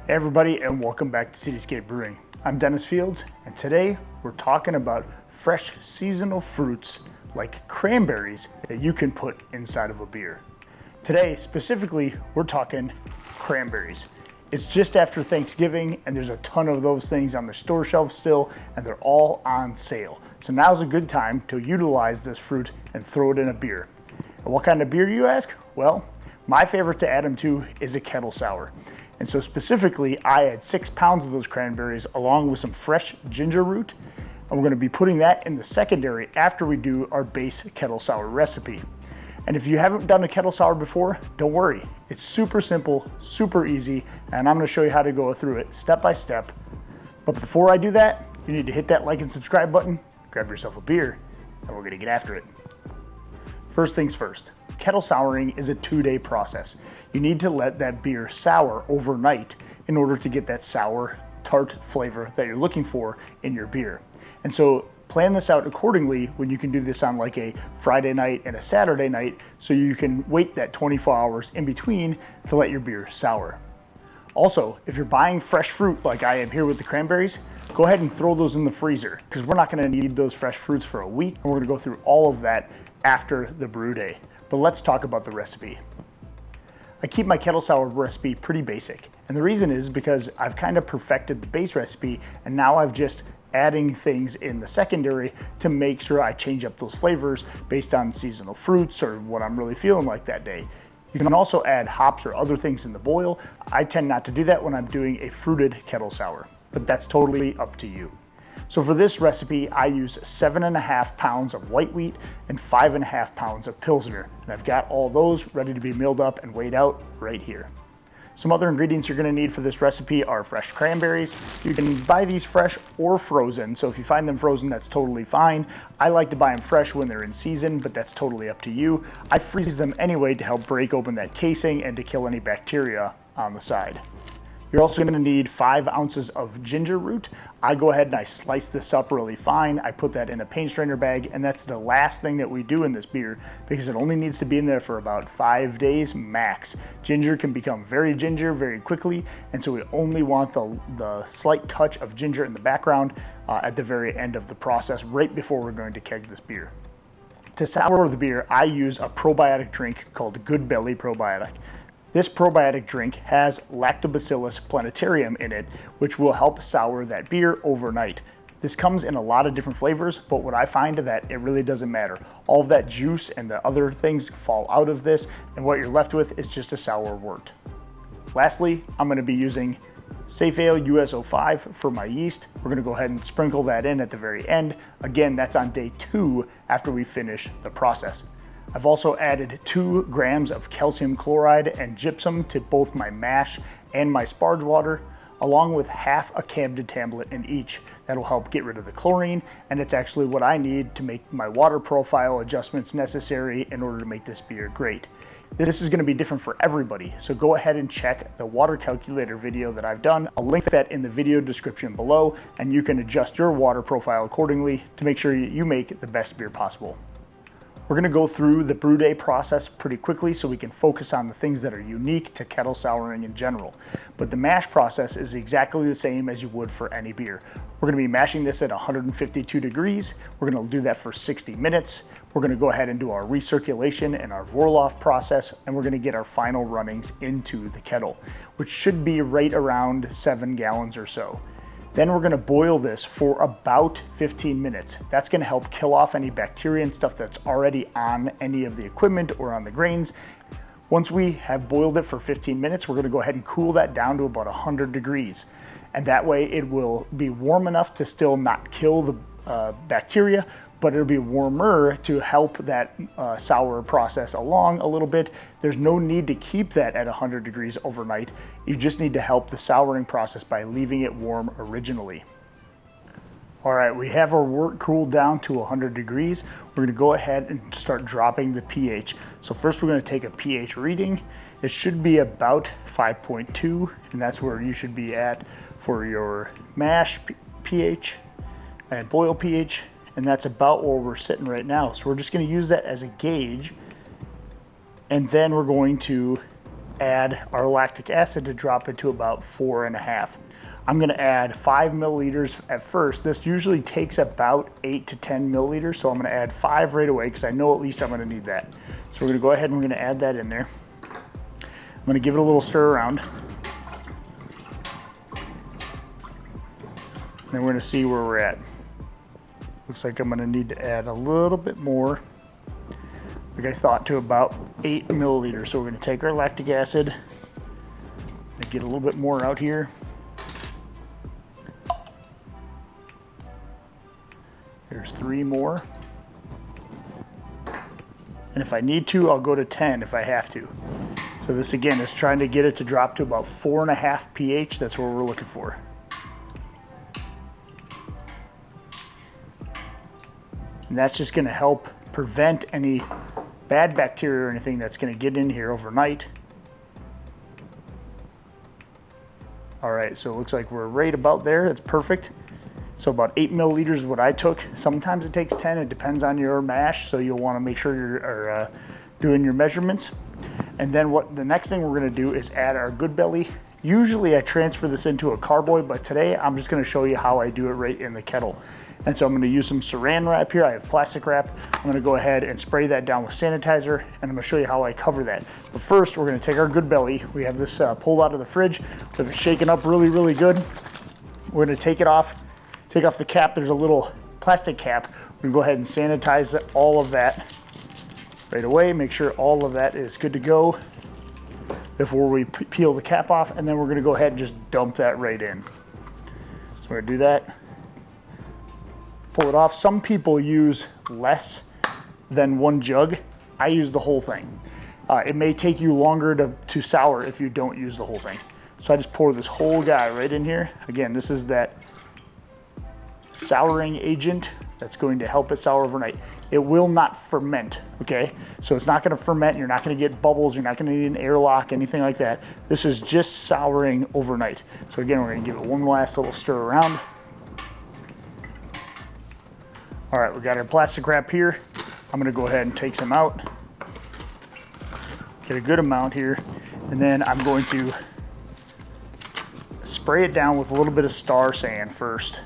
Hey everybody, and welcome back to Cityscape Brewing. I'm Dennis Fields, and today we're talking about fresh seasonal fruits like cranberries that you can put inside of a beer. Today, specifically, we're talking cranberries. It's just after Thanksgiving, and there's a ton of those things on the store shelf still, and they're all on sale. So now's a good time to utilize this fruit and throw it in a beer. And what kind of beer, you ask? Well, my favorite to add them to is a kettle sour. And so specifically, I add 6 pounds of those cranberries along with some fresh ginger root. And we're gonna be putting that in the secondary after we do our base kettle sour recipe. And if you haven't done a kettle sour before, don't worry. It's super simple, super easy, and I'm gonna show you how to go through it step by step. But before I do that, you need to hit that like and subscribe button, grab yourself a beer, and we're gonna get after it. First things first, kettle souring is a 2-day process. You need to let that beer sour overnight in order to get that sour, tart flavor that you're looking for in your beer. And so plan this out accordingly when you can do this on like a Friday night and a Saturday night so you can wait that 24 hours in between to let your beer sour. Also, if you're buying fresh fruit like I am here with the cranberries, go ahead and throw those in the freezer because we're not gonna need those fresh fruits for a week, and we're gonna go through all of that after the brew day. But let's talk about the recipe. I keep my kettle sour recipe pretty basic. And the reason is because I've kind of perfected the base recipe, and now I've just adding things in the secondary to make sure I change up those flavors based on seasonal fruits or what I'm really feeling like that day. You can also add hops or other things in the boil. I tend not to do that when I'm doing a fruited kettle sour, but that's totally up to you. So for this recipe, I use 7.5 pounds of white wheat and 5.5 pounds of Pilsner. And I've got all those ready to be milled up and weighed out right here. Some other ingredients you're gonna need for this recipe are fresh cranberries. You can buy these fresh or frozen. So if you find them frozen, that's totally fine. I like to buy them fresh when they're in season, but that's totally up to you. I freeze them anyway to help break open that casing and to kill any bacteria on the side. You're also gonna need 5 ounces of ginger root. I go ahead and I slice this up really fine. I put that in a paint strainer bag, and that's the last thing that we do in this beer because it only needs to be in there for about 5 days max. Ginger can become very ginger very quickly, and so we only want the slight touch of ginger in the background at the very end of the process, right before we're going to keg this beer. To sour the beer, I use a probiotic drink called Goodbelly Probiotic. This probiotic drink has Lactobacillus plantarum in it, which will help sour that beer overnight. This comes in a lot of different flavors, but what I find is that it really doesn't matter. All of that juice and the other things fall out of this, and what you're left with is just a sour wort. Lastly, I'm going to be using Safeale US05 for my yeast. We're going to go ahead and sprinkle that in at the very end. Again, that's on day 2 after we finish the process. I've also added 2 grams of calcium chloride and gypsum to both my mash and my sparge water, along with half a Camden tablet in each. That'll help get rid of the chlorine, and it's actually what I need to make my water profile adjustments necessary in order to make this beer great. This is going to be different for everybody, so go ahead and check the water calculator video that I've done. I'll link that in the video description below, and you can adjust your water profile accordingly to make sure you make the best beer possible. We're gonna go through the brew day process pretty quickly so we can focus on the things that are unique to kettle souring in general. But the mash process is exactly the same as you would for any beer. We're gonna be mashing this at 152 degrees. We're gonna do that for 60 minutes. We're gonna go ahead and do our recirculation and our Vorloff process, and we're gonna get our final runnings into the kettle, which should be right around 7 gallons or so. Then we're gonna boil this for about 15 minutes. That's gonna help kill off any bacteria and stuff that's already on any of the equipment or on the grains. Once we have boiled it for 15 minutes, we're gonna go ahead and cool that down to about 100 degrees. And that way it will be warm enough to still not kill the bacteria, but it'll be warmer to help that sour process along a little bit. There's no need to keep that at 100 degrees overnight. You just need to help the souring process by leaving it warm originally. All right, we have our wort cooled down to 100 degrees. We're gonna go ahead and start dropping the pH. So first we're gonna take a pH reading. It should be about 5.2, and that's where you should be at for your mash pH and boil pH. And that's about where we're sitting right now. So we're just gonna use that as a gauge, and then we're going to add our lactic acid to drop it to about 4.5. I'm gonna add 5 milliliters at first. This usually takes about 8 to 10 milliliters, so I'm gonna add 5 right away because I know at least I'm gonna need that. So we're gonna go ahead and we're gonna add that in there. I'm gonna give it a little stir around. Then we're gonna see where we're at. Looks like I'm gonna need to add a little bit more, like I thought, to about 8 milliliters. So we're gonna take our lactic acid and get a little bit more out here. There's 3 more. And if I need to, I'll go to 10 if I have to. So this again is trying to get it to drop to about 4.5 pH. That's what we're looking for. And that's just gonna help prevent any bad bacteria or anything that's gonna get in here overnight. All right, so it looks like we're right about there. That's perfect. So about 8 milliliters is what I took. Sometimes it takes 10, it depends on your mash, so you'll wanna make sure you're doing your measurements. And then the next thing we're gonna do is add our Goodbelly. Usually I transfer this into a carboy, but today I'm just gonna show you how I do it right in the kettle. And so I'm gonna use some saran wrap here. I have plastic wrap. I'm gonna go ahead and spray that down with sanitizer, and I'm gonna show you how I cover that. But first, we're gonna take our Goodbelly. We have this pulled out of the fridge. We have it shaken up really, really good. We're gonna take it off. Take off the cap. There's a little plastic cap. We're gonna go ahead and sanitize all of that right away. Make sure all of that is good to go before we peel the cap off, and then we're gonna go ahead and just dump that right in. So we're gonna do that. Pull it off. Some people use less than 1 jug. I use the whole thing. It may take you longer to sour if you don't use the whole thing. So I just pour this whole guy right in here. Again, this is that souring agent that's going to help it sour overnight. It will not ferment, okay? So it's not gonna ferment, you're not gonna get bubbles, you're not gonna need an airlock, anything like that. This is just souring overnight. So again, we're gonna give it one last little stir around. All right, we got our plastic wrap here. I'm gonna go ahead and take some out. Get a good amount here. And then I'm going to spray it down with a little bit of Star Sand first.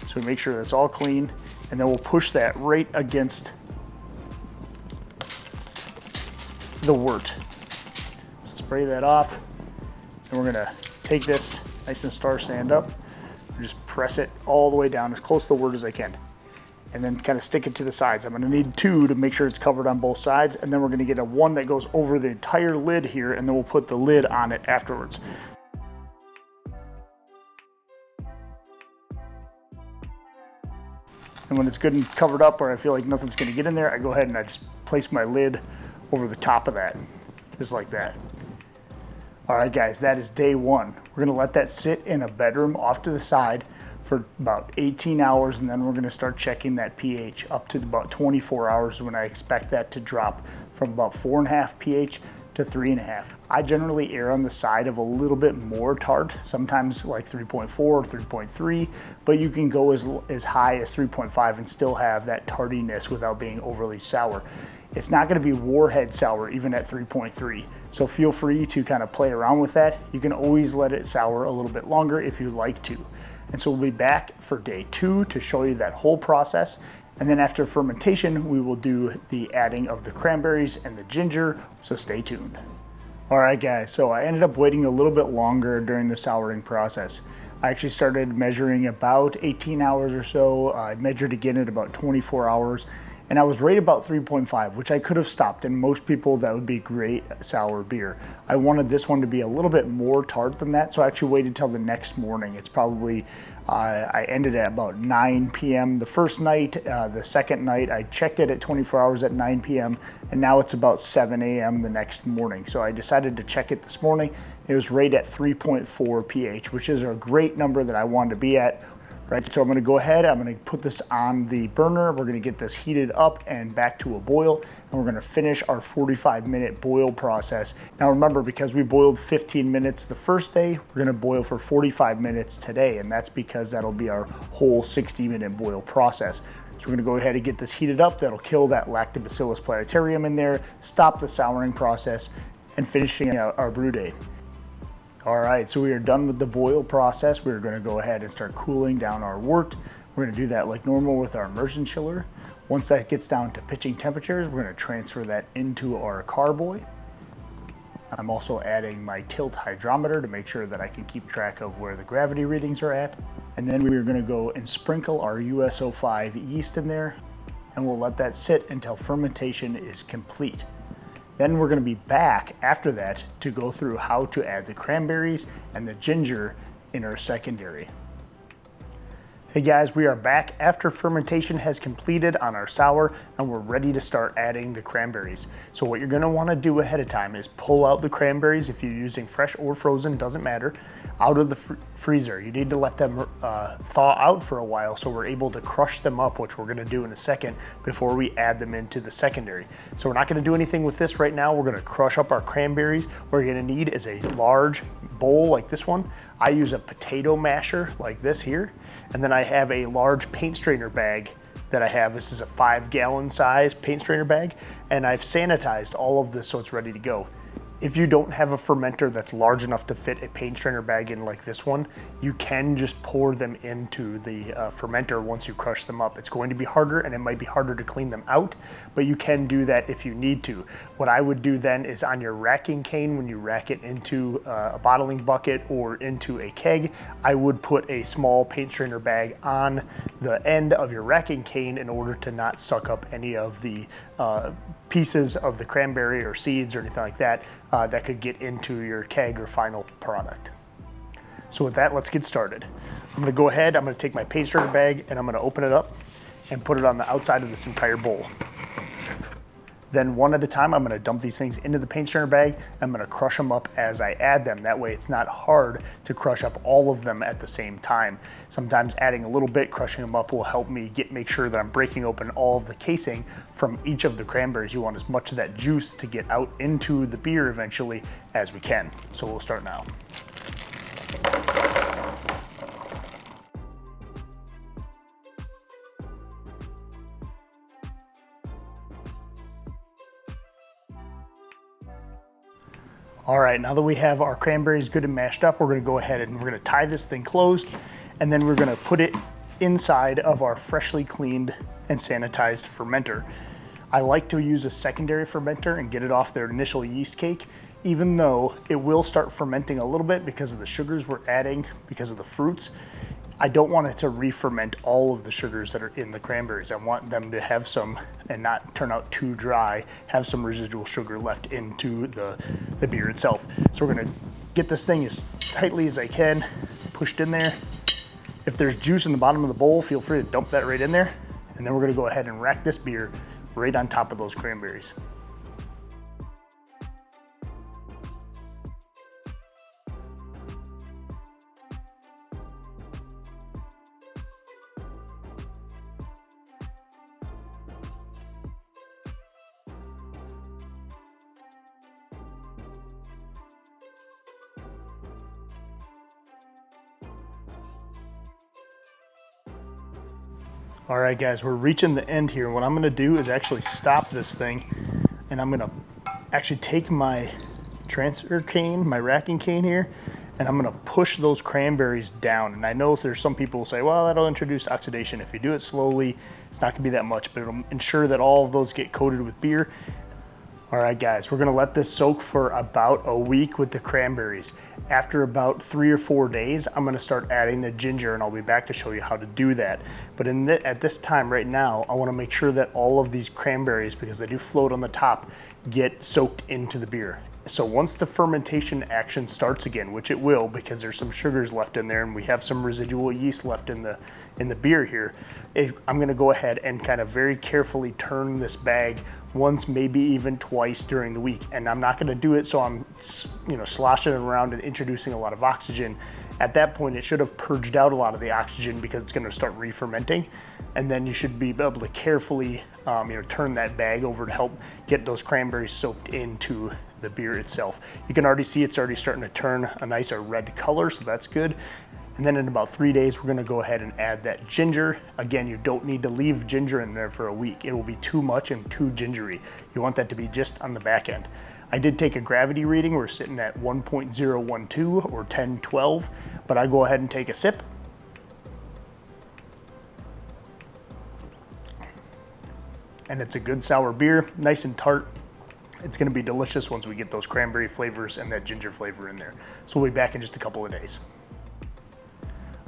So we make sure that's all clean, and then we'll push that right against the wort. So spray that off, and we're gonna take this nice and Star Sand up, and just press it all the way down as close to the wort as I can. And then kind of stick it to the sides. I'm gonna need 2 to make sure it's covered on both sides, and then we're gonna get a 1 that goes over the entire lid here, and then we'll put the lid on it afterwards. And when it's good and covered up, or I feel like nothing's gonna get in there, I go ahead and I just place my lid over the top of that, just like that. All right, guys, that is day 1. We're gonna let that sit in a bedroom off to the side for about 18 hours, and then we're gonna start checking that pH up to about 24 hours when I expect that to drop from about 4.5 pH to 3.5. I generally err on the side of a little bit more tart, sometimes like 3.4 or 3.3, but you can go as high as 3.5 and still have that tartiness without being overly sour. It's not gonna be warhead sour even at 3.3, so feel free to kind of play around with that. You can always let it sour a little bit longer if you like to. And so we'll be back for day 2 to show you that whole process. And then after fermentation, we will do the adding of the cranberries and the ginger, so stay tuned. All right, guys, so I ended up waiting a little bit longer during the souring process. I actually started measuring about 18 hours or so. I measured again at about 24 hours, and I was right about 3.5, which I could have stopped, and most people that would be great sour beer. I wanted this one to be a little bit more tart than that, so I actually waited till the next morning. It's probably, I ended at about 9 p.m. the first night. The second night, I checked it at 24 hours at 9 p.m., and now it's about 7 a.m. the next morning. So I decided to check it this morning. It was right at 3.4 pH, which is a great number that I wanted to be at. Right, so I'm gonna go ahead, I'm gonna put this on the burner, we're gonna get this heated up and back to a boil, and we're gonna finish our 45-minute boil process. Now remember, because we boiled 15 minutes the first day, we're gonna boil for 45 minutes today, and that's because that'll be our whole 60-minute boil process. So we're gonna go ahead and get this heated up. That'll kill that Lactobacillus plantarum in there, stop the souring process, and finishing out our brew day. All right, so we are done with the boil process. We're going to go ahead and start cooling down our wort. We're going to do that like normal with our immersion chiller. Once that gets down to pitching temperatures, we're going to transfer that into our carboy. I'm also adding my tilt hydrometer to make sure that I can keep track of where the gravity readings are at. And then we're going to go and sprinkle our US-05 yeast in there, and we'll let that sit until fermentation is complete. Then we're going to be back after that to go through how to add the cranberries and the ginger in our secondary. Hey guys, we are back after fermentation has completed on our sour, and we're ready to start adding the cranberries. So what you're going to want to do ahead of time is pull out the cranberries, if you're using fresh or frozen, doesn't matter, out of the freezer. You need to let them thaw out for a while so we're able to crush them up, which we're going to do in a second before we add them into the secondary. So we're not going to do anything with this right now. We're going to crush up our cranberries. What you're going to need is a large bowl like this one. I use a potato masher like this here, and then I have a large paint strainer bag that I have. This is a 5-gallon size paint strainer bag, and I've sanitized all of this so it's ready to go. If you don't have a fermenter that's large enough to fit a paint strainer bag in like this one, you can just pour them into the fermenter once you crush them up. It's going to be harder, and it might be harder to clean them out, but you can do that if you need to. What I would do then is on your racking cane, when you rack it into a bottling bucket or into a keg, I would put a small paint strainer bag on the end of your racking cane in order to not suck up any of the pieces of the cranberry or seeds or anything like that that could get into your keg or final product. So with that, let's get started. I'm gonna go ahead, I'm gonna take my paint strainer bag and I'm gonna open it up and put it on the outside of this entire bowl. Then one at a time, I'm gonna dump these things into the paint strainer bag. I'm gonna crush them up as I add them. That way it's not hard to crush up all of them at the same time. Sometimes adding a little bit, crushing them up will help me make sure that I'm breaking open all of the casing from each of the cranberries. You want as much of that juice to get out into the beer eventually as we can. So we'll start now. All right, now that we have our cranberries good and mashed up, we're gonna go ahead and we're gonna tie this thing closed, and then we're gonna put it inside of our freshly cleaned and sanitized fermenter. I like to use a secondary fermenter and get it off their initial yeast cake, even though it will start fermenting a little bit because of the sugars we're adding, because of the fruits. I don't want it to re-ferment all of the sugars that are in the cranberries. I want them to have some, and not turn out too dry, have some residual sugar left into the beer itself. So we're gonna get this thing as tightly as I can pushed in there. If there's juice in the bottom of the bowl, feel free to dump that right in there. And then we're gonna go ahead and rack this beer right on top of those cranberries. All right guys, we're reaching the end here. What I'm gonna do is actually stop this thing, and I'm gonna actually take my transfer cane, my racking cane here, and I'm gonna push those cranberries down. And I know there's some people who say, well, that'll introduce oxidation. If you do it slowly, it's not gonna be that much, but it'll ensure that all of those get coated with beer. All right guys, we're gonna let this soak for about a week with the cranberries. After about 3 or 4 days, I'm gonna start adding the ginger, and I'll be back to show you how to do that. But at this time right now, I wanna make sure that all of these cranberries, because they do float on the top, get soaked into the beer. So once the fermentation action starts again, which it will because there's some sugars left in there and we have some residual yeast left in the beer here, I'm gonna go ahead and kind of very carefully turn this bag once, maybe even twice during the week. And I'm not gonna do it so I'm sloshing it around and introducing a lot of oxygen. At that point, it should have purged out a lot of the oxygen because it's gonna start re-fermenting. And then you should be able to carefully turn that bag over to help get those cranberries soaked into the beer itself. You can already see it's already starting to turn a nicer red color, so that's good. And then in about 3 days, we're gonna go ahead and add that ginger. Again, you don't need to leave ginger in there for a week. It will be too much and too gingery. You want that to be just on the back end. I did take a gravity reading. We're sitting at 1.012 or 1012, but I go ahead and take a sip. And it's a good sour beer, nice and tart. It's gonna be delicious once we get those cranberry flavors and that ginger flavor in there. So we'll be back in just a couple of days.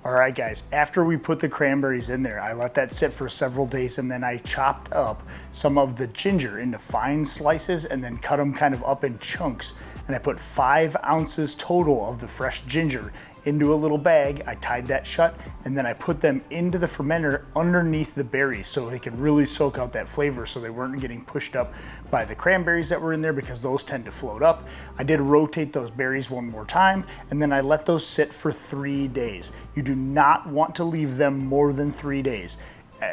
All right, guys, after we put the cranberries in there, I let that sit for several days, and then I chopped up some of the ginger into fine slices and then cut them kind of up in chunks. And I put 5 ounces total of the fresh ginger into a little bag. I tied that shut, and then I put them into the fermenter underneath the berries so they could really soak out that flavor, so they weren't getting pushed up by the cranberries that were in there, because those tend to float up. I did rotate those berries one more time, and then I let those sit for 3 days. You do not want to leave them more than 3 days.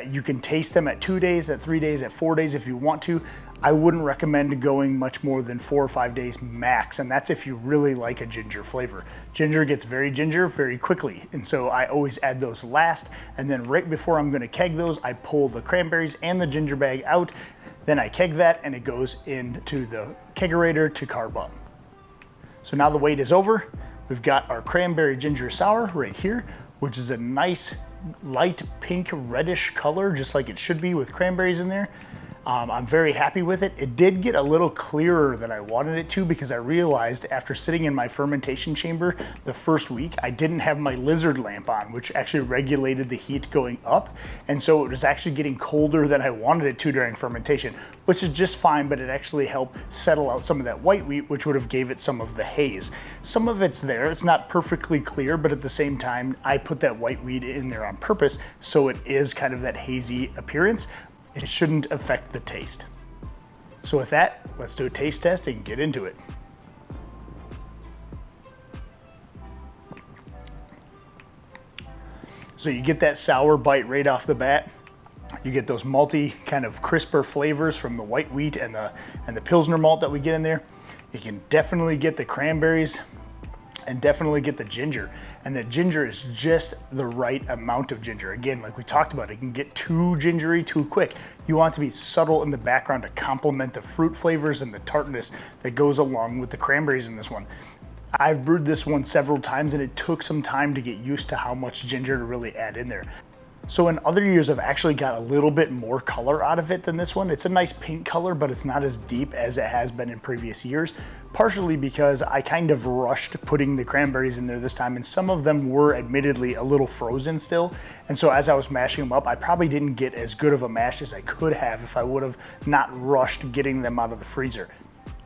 You can taste them at 2 days, at 3 days, at 4 days if you want to. I wouldn't recommend going much more than 4 or 5 days max, and that's if you really like a ginger flavor. Ginger gets very ginger very quickly, and so I always add those last, and then right before I'm gonna keg those, I pull the cranberries and the ginger bag out, then I keg that, and it goes into the kegerator to carb up. So now the wait is over. We've got our cranberry ginger sour right here, which is a nice light pink reddish color, just like it should be with cranberries in there. I'm very happy with it. It did get a little clearer than I wanted it to, because I realized after sitting in my fermentation chamber the first week, I didn't have my lizard lamp on, which actually regulated the heat going up. And so it was actually getting colder than I wanted it to during fermentation, which is just fine, but it actually helped settle out some of that white wheat, which would have gave it some of the haze. Some of it's there, it's not perfectly clear, but at the same time, I put that white wheat in there on purpose, so it is kind of that hazy appearance. It shouldn't affect the taste. So with that, let's do a taste test and get into it. So you get that sour bite right off the bat. You get those malty, kind of crisper flavors from the white wheat and the Pilsner malt that we get in there. You can definitely get the cranberries and definitely get the ginger. And the ginger is just the right amount of ginger. Again, like we talked about, it can get too gingery too quick. You want it to be subtle in the background to complement the fruit flavors and the tartness that goes along with the cranberries in this one. I've brewed this one several times, and it took some time to get used to how much ginger to really add in there. So in other years, I've actually got a little bit more color out of it than this one. It's a nice pink color, but it's not as deep as it has been in previous years, partially because I kind of rushed putting the cranberries in there this time, and some of them were admittedly a little frozen still. And so as I was mashing them up, I probably didn't get as good of a mash as I could have if I would have not rushed getting them out of the freezer.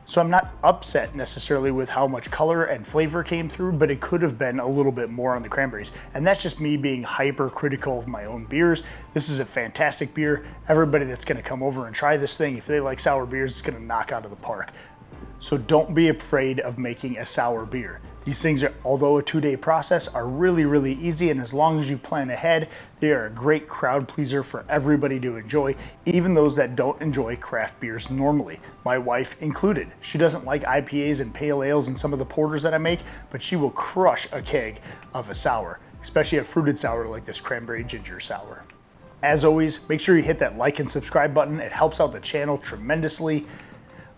So I'm not upset necessarily with how much color and flavor came through, but it could have been a little bit more on the cranberries. And that's just me being hyper critical of my own beers. This is a fantastic beer. Everybody that's gonna come over and try this thing, if they like sour beers, it's gonna knock out of the park. So don't be afraid of making a sour beer. These things are, although a 2-day process, are really, really easy, and as long as you plan ahead, they are a great crowd pleaser for everybody to enjoy, even those that don't enjoy craft beers normally, my wife included. She doesn't like IPAs and pale ales and some of the porters that I make, but she will crush a keg of a sour, especially a fruited sour like this cranberry ginger sour. As always, make sure you hit that like and subscribe button. It helps out the channel tremendously.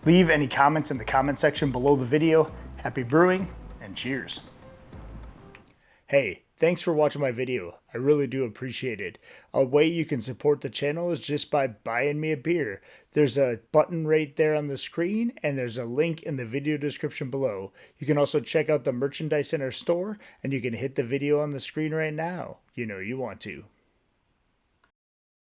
Leave any comments in the comment section below the video. Happy brewing, and cheers. Hey, thanks for watching my video. I really do appreciate it. A way you can support the channel is just by buying me a beer. There's a button right there on the screen, and there's a link in the video description below. You can also check out the merchandise in our store, and you can hit the video on the screen right now. You know you want to.